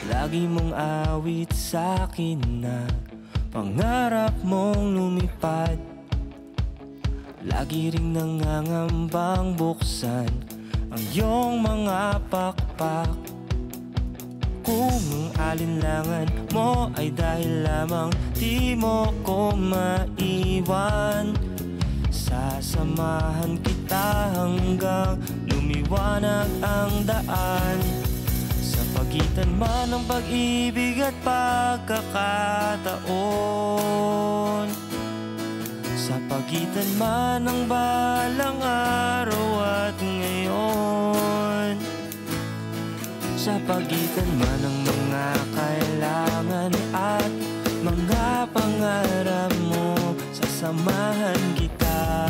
Lagi mong awit sa'kin na pangarap mong lumipad. Lagi ring nangangambang buksan ang iyong mga pakpak. Kung ang alinlangan mo ay dahil lamang di mo ko maiwan, sasamahan kita hanggang lumiwanag ang daan. Sa pagitan man ng pag-ibig at pagkakataon, sa pagitan man ng balang araw at ngayon, sa pagitan man ng mga kailangan at mga pangarap mo, sasamahan kita,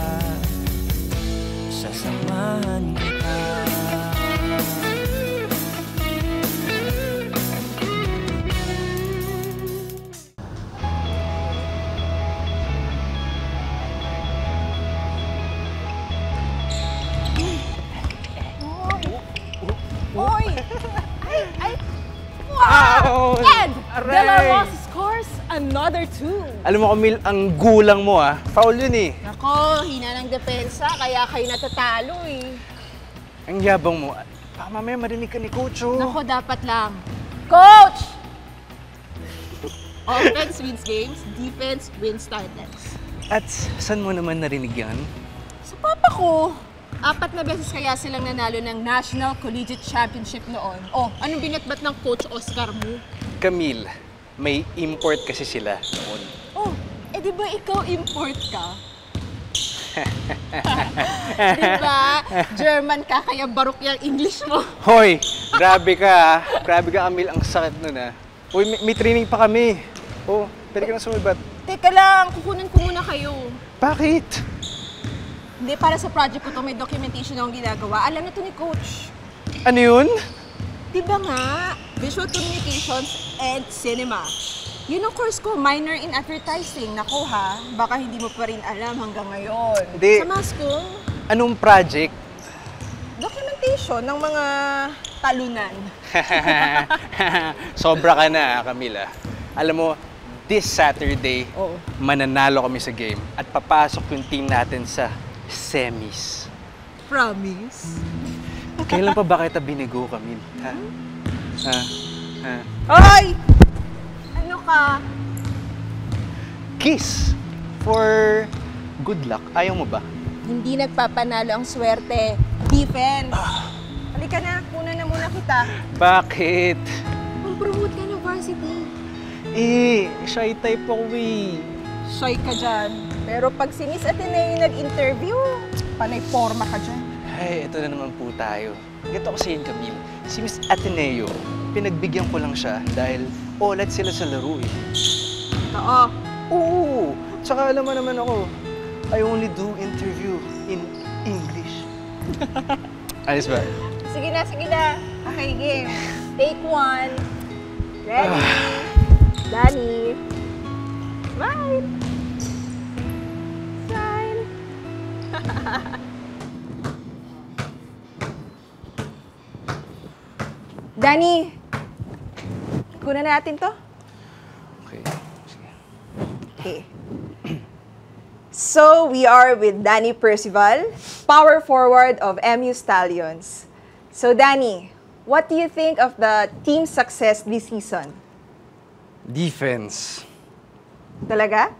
sasamahan kita. Wow! And De La Rosa scores another 2. Alam mo, Camille, ang gulang mo ah. Foul yun eh. Nako, hina ng depensa, kaya kayo natatalo eh. Ang yabang mo. Baka mamaya marinig ka ni Coach oh. Nako, dapat lang. Coach! Offense wins games, defense wins titles. At saan mo naman narinig yan? Sa papa ko, 4 na beses kaya silang nanalo ng National Collegiate Championship noon. Oh, anong binatbat ng Coach Oscar mo? Camille, may import kasi sila noon. Oh, eh di ba ikaw import ka? Di ba? German ka, kaya barok yung English mo. Hoy, grabe ka ah. Grabe ka, Camille. Ang sakit nun ah. Uy, may training pa kami. Oh, pwede ka na sumibat. Teka lang, kukunin ko muna kayo. Bakit? Hindi, para sa project ko to, may documentation akong ginagawa. Alam na to ni Coach. Ano yun? Di ba nga? Visual Communications and Cinema. Yun ang course ko, minor in advertising. Naku ha, baka hindi mo pa rin alam hanggang ngayon. Hindi. Sa mass ko, Anong project? documentation ng mga talunan. Sobra ka na, Camille. Alam mo, this Saturday, Oo. mananalo kami sa game at papasok yung team natin sa semis. Promise? Kailan pa ba kita binigo, Camille? Ha? Ha? Ha? Hoy! Ano ka? Kiss for good luck. Ayaw mo ba? Hindi nagpapanalo ang swerte. Defense. Halika na, kuna na muna kita. Bakit? Mag-promote ka ng varsity. Shy type ako eh. Shy ka dyan. Pero pag si Miss Ateneo yung nag-interview, panay forma ka dyan. Ay, ito na naman po tayo. Ganito kasi yun, Camille. Si Miss Ateneo, pinagbigyan ko lang siya dahil olat sila sa laro eh. Oo. Oo! Tsaka alam mo naman ako, I only do interview in English. Ayos ba? Sige na, sige na. Okay, game. Take 1. Ready? Danny. Smile. Smile. Danny, kunan na natin to. Okay. Sige. Okay. So, we are with Danny Percival, power forward of MU Stallions. So, Danny, what do you think of the team's success this season? Defense. Talaga?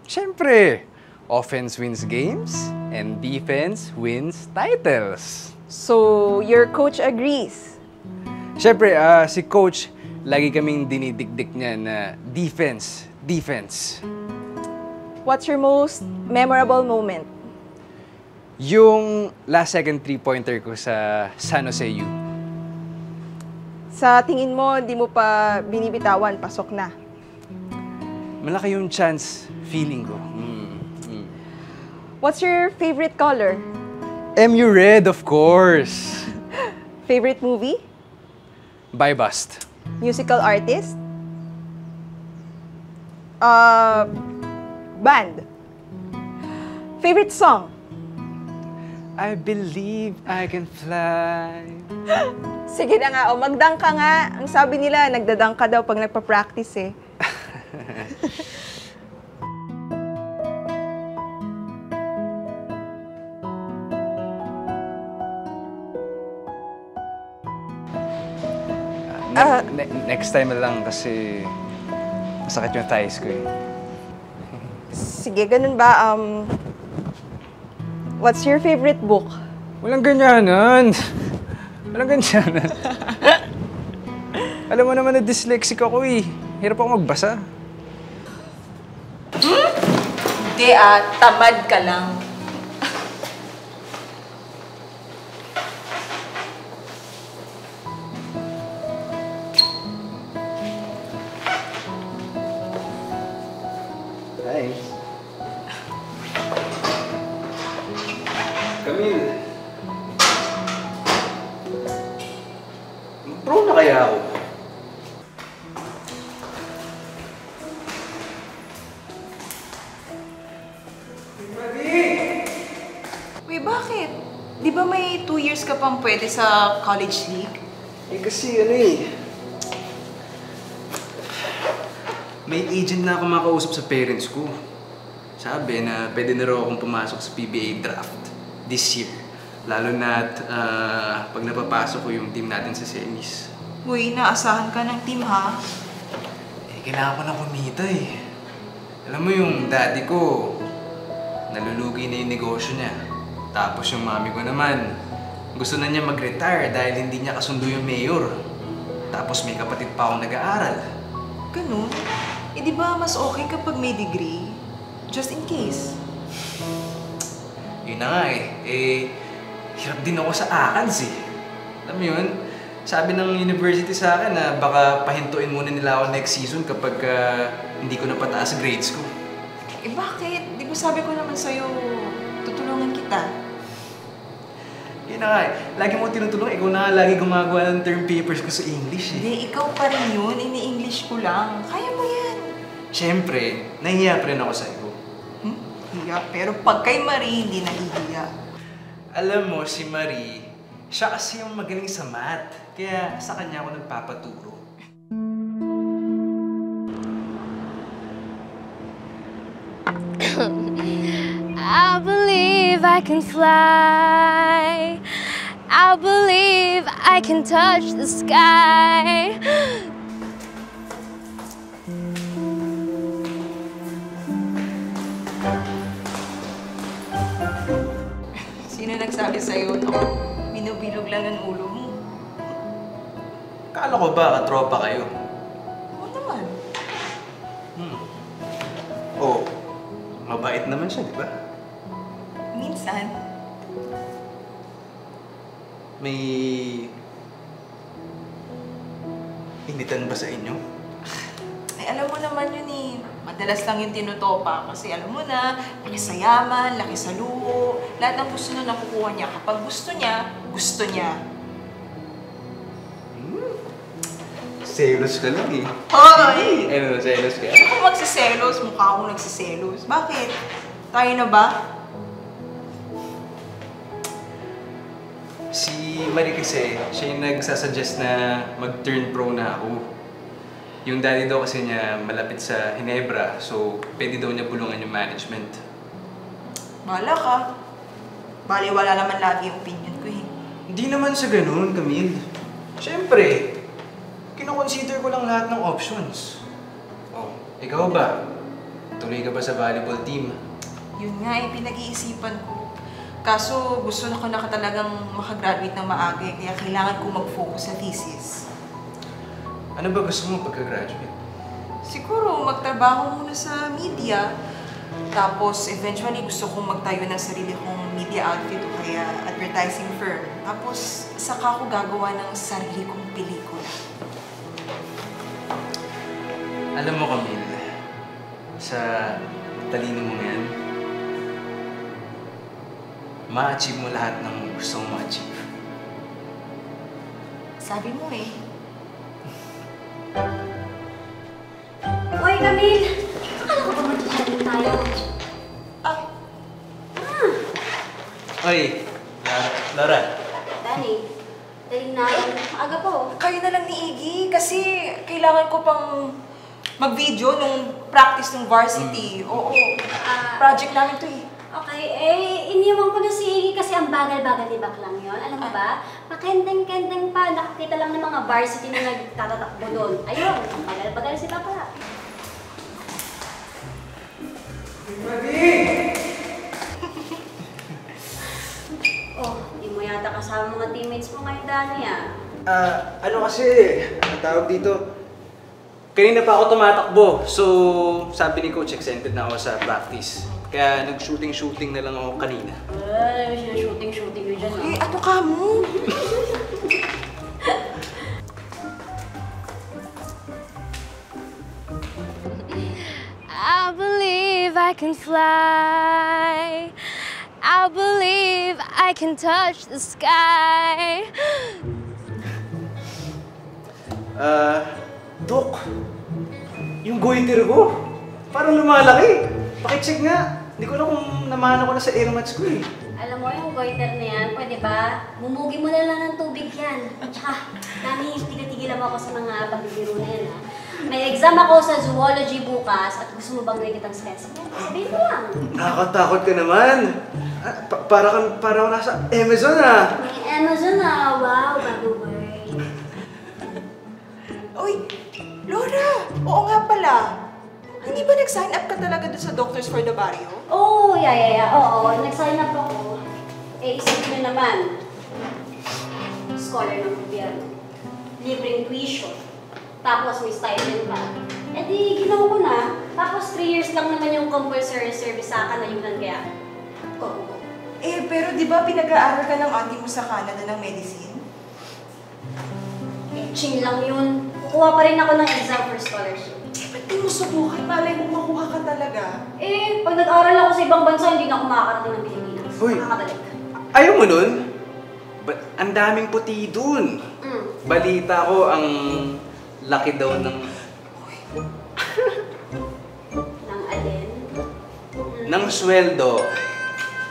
Siyempre, offense wins games and defense wins titles. So, your coach agrees? Siyempre, si Coach, lagi kaming dinidikdik niya na defense, defense. What's your most memorable moment? Yung last second three-pointer ko sa San Jose U. Sa tingin mo, di mo pa binibitawan, pasok na. Malaki yung chance, feeling ko. What's your favorite color? MU Red, of course. Favorite movie? Bye Bust. Musical artist? Band? Favorite song? I believe I can fly. Sige na nga, magdang ka nga. Ang sabi nila, nagdadang ka daw pag nagpa-practice eh. Next time na lang kasi masakit yung thighs ko eh. Sige, ganun ba? What's your favorite book? Walang ganyanan. Walang ganyanan. Alam mo naman na dyslexic ako eh. Hirap ako magbasa. Hindi tamad ka lang. Hi. Camille. Pro na kaya ako? Uy, bakit? Di ba may 2 years ka pang pwede sa college league? Eh kasi ano eh. May agent na ako makausap sa parents ko. Sabi na pwede na raw akong pumasok sa PBA draft this year. Lalo na't pag napapasok ko yung team natin sa semis. Uy, naasahan ka ng team ha? Eh, kailangan ko na kumita eh. Alam mo yung daddy ko, nalulugi na yung negosyo niya. Tapos yung mami ko naman, gusto na niya mag-retire dahil hindi niya kasundo yung mayor. Tapos may kapatid pa akong nag-aaral. Ganun? Eh di ba mas okay kapag may degree? Just in case. Yun na nga eh. Eh, hirap din ako sa ACADS eh. Alam mo yun, sabi ng university sa akin na baka pahintuin muna nila ako next season kapag hindi ko napataas grades ko. Eh bakit? Di ba sabi ko naman sa'yo, tutulungan kita? Yun na nga eh. Lagi mo tinutulong, ikaw na nga lagi gumagawa ng term papers ko sa English eh. Hindi, ikaw pa rin yun. Ini-English ko lang. Kaya mo yan. Siyempre, nahihiya pa rin ako sa iyo. Hiya. Pero pag kay Marie, hindi nahihiya. Alam mo, si Marie, siya kasi yung magaling sa math. Kaya sa kanya ako nagpapaturo. I believe I can fly. I believe I can touch the sky. Sino nagsabi sa'yo, no? Binubilog lang ang ulo mo. Kala ko ba katropa kayo? Oo naman. Oh, mabait naman siya, di ba? Minsan. May initan ba sa inyo? Ay, alam mo naman yun eh. Madalas lang yung tinutopa kasi alam mo na, laki sa yaman, laki sa luho. Lahat ng gusto na nakukuha niya. Kapag gusto niya, gusto niya. Selos ka lang eh. Hoy! Ano, selos ka? Ako magsiselos, mukha akong nagsiselos. Bakit? Tayo na ba? Si Marie kasi, siya yung nagsasuggest na mag-turn pro na ako. Yung daddy daw kasi niya malapit sa Ginebra, so pwede daw niya bulungan yung management. Bahala ka. Bali, wala naman lagi yung opinion ko eh. Hindi naman sa ganun, Camille. Siyempre, kinoconsider ko lang lahat ng options. Oh, ikaw ba? Tuloy ka ba sa volleyball team? Yun nga eh, pinag-iisipan ko. Kaso gusto na ko na talagang makagraduate ng maaga eh, kaya kailangan ko mag-focus sa thesis. Ano ba gusto mo pagka-graduate? Siguro magtrabaho muna sa media. Tapos eventually gusto kong magtayo ng sarili kong media outfit o kaya advertising firm. Tapos saka ako gagawa ng sarili kong pelikula. Alam mo, Camille, sa talino mo ngayon, ma-achieve mo lahat ng gusto mong ma-achieve. Sabi mo eh. Hoy, Camille! Akala ko ba mag-chatting tayo? Ah, Ay, kailangan ko pang mag-video nung practice ng varsity. Oo. Project namin to eh. Okay, iniwan ko na si Iggy kasi ang bagal-bagal ni Baklang yun. Alam mo ba? Makendeng-kendeng pa. Nakakita lang ng mga varsity na nagtatatakbo doon. Ayun, ang bagal-bagal si Bakla. Oh, hindi mo yata kasama mga teammates mo ngayon, Dani ah. Ano kasi, ang tawag dito, kanina pa ako tumatakbo. So, sabi ni Coach, extended na ako sa practice. Kaya nag-shooting-shooting na lang ako kanina. Ay, shooting-shooting yun dyan ah. Ano ka mo? I believe I can fly. I believe I can touch the sky. Dok, yung goiter ko, parang lumalaki. Pakicheck nga. Hindi ko na kung namana ko na sa air mats ko eh. Alam mo yung goiter na yan, pwede ba? Mumugi mo na lang ng tubig yan. Tsaka, Dani, tigil-tigilan mo ako sa mga pagbibiro na yan ha. May exam ako sa zoology bukas at gusto mo bang gawin kitang specimen? Sabihin mo lang. Nakakatakot ka naman. Para ka nasa Amazon ah. May Amazon na, wow, bago word. Uy, Laura! Oo nga pala. Hindi ba nag-sign up ka talaga dun sa Doctors for the Barrio? Oh, yeah. Oo, nag-sign up ako. Isipin nyo naman. Scholar ng gobyerno. Libreng tuition. Tapos may stipend pa. Eh di, ginawa ko na. Tapos 3 years lang naman yung compulsory service sa akin na yun lang kaya. Go. Pero di ba pinag-aaral ka ng auntie mo sa Canada ng medicine? Ching lang yun. Kukuha pa rin ako ng exam for scholarship. Ba't di mo subukan? Malay mo makuha ka talaga. Pag nag-aral ako sa ibang bansa, hindi na ako makakarating ng Pilipinas. Uy. Makakabalik. Ayaw mo nun? Ang daming puti dun. Balita ko ang laki daw ng... Nang alin? ng sweldo.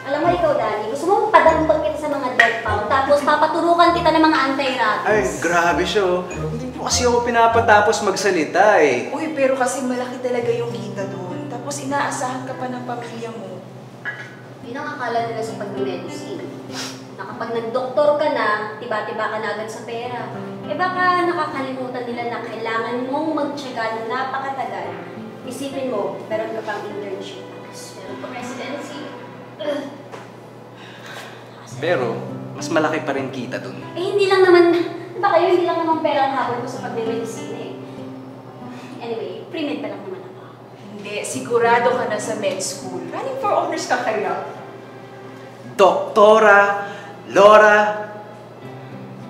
Alam mo ikaw, Dani, gusto mo padampag kita sa mga dog pound, tapos papaturukan kita ng mga anti-rabies. Ay, grabe siya oh. Hindi po kasi ako pinapatapos magsalita eh. Uy, pero kasi malaki talaga yung kita doon. Tapos inaasahan ka pa ng pamilya mo. Yun ang akala nila sa pag-medicine. Na kapag nag-doktor ka na, tiba-tiba ka na agad sa pera. Baka nakakalimutan nila na kailangan mong magtyaga na napakatagal. Isipin mo, meron ka pang internship, tapos meron pa residency. Pero, mas malaki pa rin kita dun. Hindi lang naman, hindi lang naman pera ang habol ko sa pag-medicine eh. Anyway, pre-med pa lang naman ako. Hindi, sigurado ka na sa med school. Running for honors ka kaya. Doktora Laura...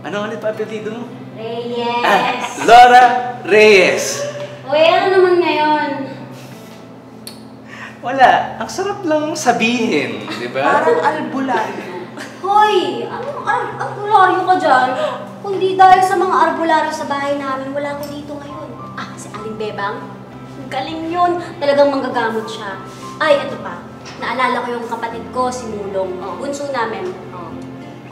Ano ulit pa apelido mo? Reyes! Laura Reyes! Uy, ano naman ngayon? Wala. Ang sarap lang sabihin, di ba? Parang albularyo. Hoy! Anong arbularyo ka dyan? Kundi dahil sa mga arbularyo sa bahay namin, wala ko dito ngayon. Si Aling Bebang? Galing yun. Talagang manggagamot siya. Ay, ito pa. Naalala ko yung kapatid ko, si Mulong. Bunso namin.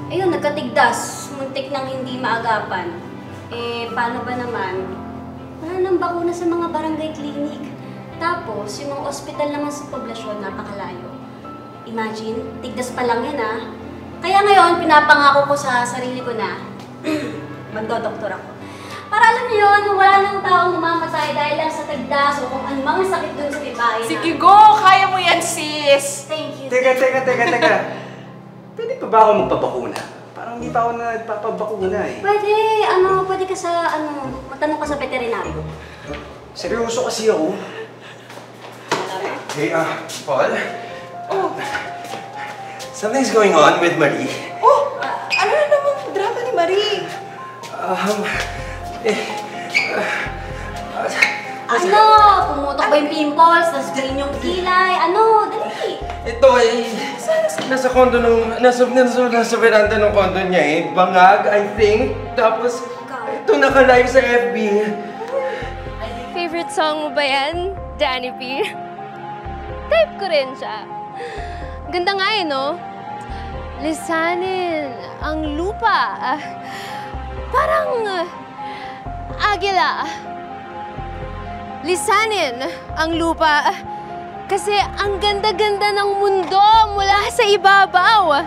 Ayun, nagkatigdas. Muntik nang hindi maagapan. Paano ba naman? Wala nang bakuna sa mga barangay clinic. Tapos, yung mga ospital naman sa poblasyon, napakalayo. Imagine, tigdas pa lang yan Kaya ngayon, pinapangako ko sa sarili ko na magdodoktor ako. Para alam niyo yun, wala nang taong mamamatay dahil lang sa tigdas o kung anumang sakit dun sa ibahay na. Sige, go! Kaya mo yan, sis! Thank you. Teka. Pwede pa ba ako magpabakuna? Parang hindi pa ako nagpapabakuna eh. Pwede ka sa, magtanong ka sa veterinaryo. Seryoso kasi ako. Hey, Paul? Something's going on with Marie. Ano na namang drama ni Marie? Pumutok ba yung pimples? Tapos green yung kilay? Dali! Ito nasa condo nasa veranda ng condo niya Bangag, I think. Tapos, ito naka-live sa FB. Favorite song mo ba yan, Danny P? Type ko rin siya. Ganda nga no? Lisanin ang lupa. Parang agila. lisanin ang lupa. Kasi ang ganda-ganda ng mundo mula sa ibabaw.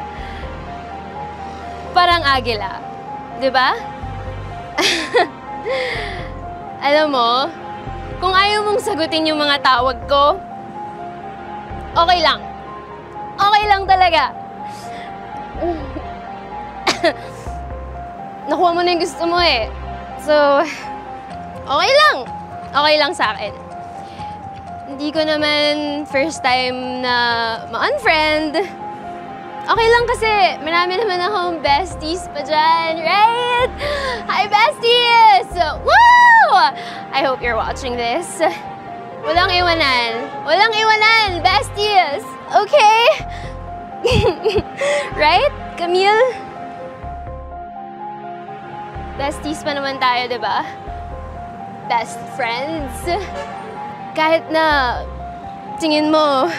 Parang agila, di ba? Alam mo, kung ayaw mong sagutin yung mga tawag ko, okay lang. Okay lang talaga. Nakuha mo na yung gusto mo eh. So, okay lang. Okay lang sa akin. Hindi ko naman first time na ma-unfriend. Okay lang kasi marami naman akong besties pa dyan, right? Hi, besties! Woo! I hope you're watching this. Walang iwanan. Walang iwanan, besties! Okay? Right, Camille? Besties pa naman tayo, di ba? Best friends. Kahit na tingin mo,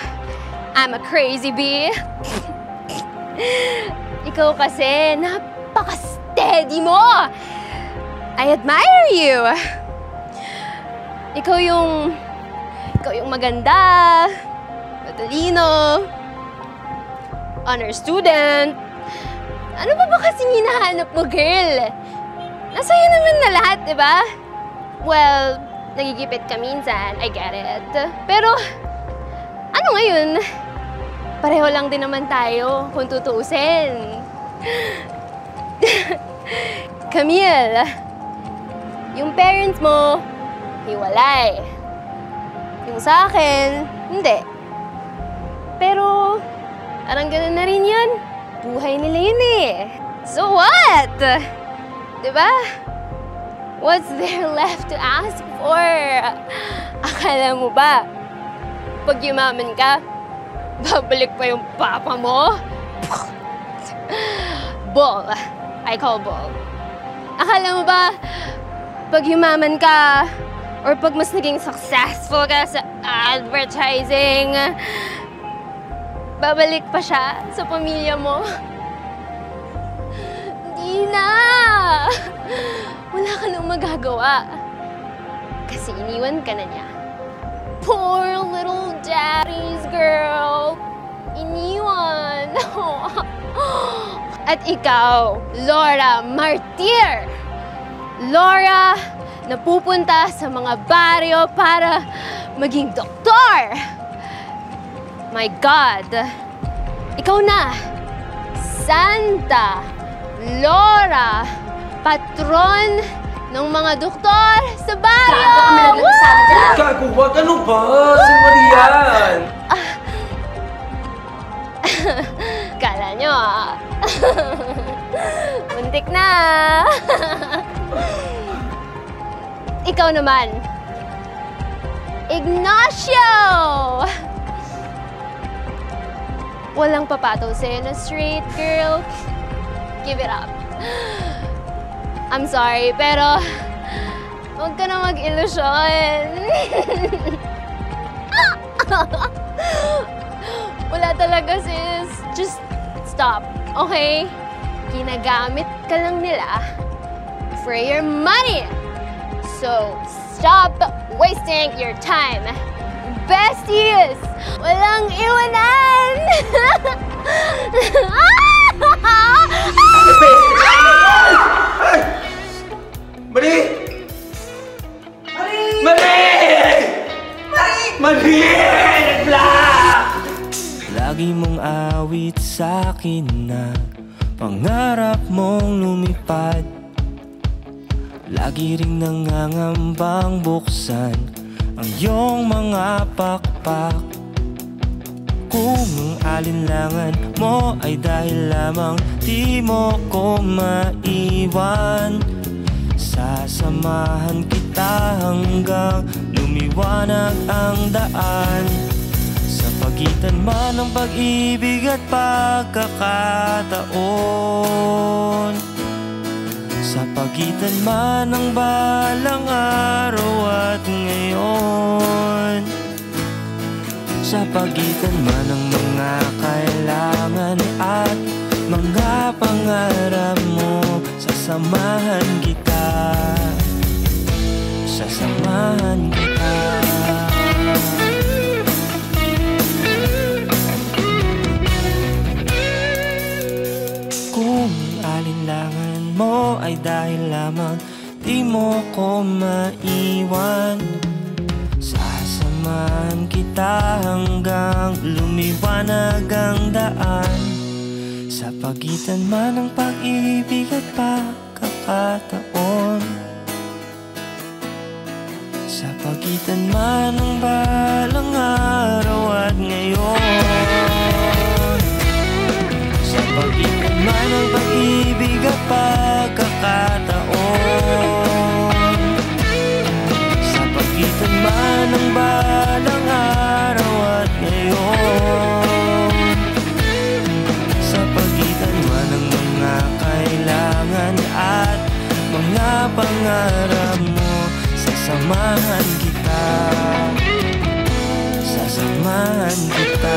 I'm a crazy bee. Ikaw kasi, napaka-steady mo! I admire you! Ikaw yung maganda, matalino, honor student. Ano ba kasing hinahanap mo, girl? Nasa'yo naman na lahat, di ba? Well, nagigipit ka minsan, I get it. Pero, ano ngayon? Pareho lang din naman tayo kung tutuusin. Camille, yung parents mo, hiwalay. Yung sa akin, hindi. Pero, parang ganun na rin yun. Buhay nila yun eh. So what? Diba? What's there left to ask for? Akala mo ba, pag yumaman ka, babalik pa yung papa mo? Bull. I call bull. Akala mo ba, pag yumaman ka, or pag mas naging successful ka sa advertising, babalik pa siya sa pamilya mo? Hindi na! Wala ka nang magagawa. Kasi iniwan ka na niya. Poor little daddy's girl. Iniwan. At ikaw, Laura Martir. Laura, na pupunta sa mga baryo para maging doktor. My God. Ikaw na. Santa Laura, patron ng mga doktor sa baryo! Gago ka malaglag sana dyan! Gago, wag ano ba? Simarian! Kala nyo muntik na! Ikaw naman, Ignacio! Walang papataw sa'yo na straight, girl. Give it up. I'm sorry, pero huwag ka na mag-ilusyon. Wala talaga, sis. Just stop, okay? Ginagamit ka lang nila for your money. So, stop wasting your time. Besties! Walang iwanan! Mari! Mari! Mari! Mari! Mari! Lagi mong awit sa'kin na pangarap mong lumipad. Lagi ring nangangambang buksan ang iyong mga pakpak. Kung ang alinlangan mo ay dahil lamang di mo ko maiwan, sasamahan kita hanggang lumiwanag ang daan. Sa pagitan man ng pag-ibig at pagkakataon, sa pagitan man ng balang araw at ngayon, sa pagitan man ng mga kailangan at mga pangarap mo, sasamahan kita. Sasamahan sasamahan kita. Kung alinlangan mo ay dahil lamang di mo ko maiwan, sasamahan kita hanggang lumiwanag ang daan. Sa pagitan man ng pag-ibig at pagkakataon, sa pagitan man ng balang araw at ngayon, sa pagitan man ng pag-ibig at pagkakataon, sa pagitan man ng balang araw at ngayon, sa pagitan man ng mga kailangan at mga pangarap mo, sasamahan kita, sasamahan kita.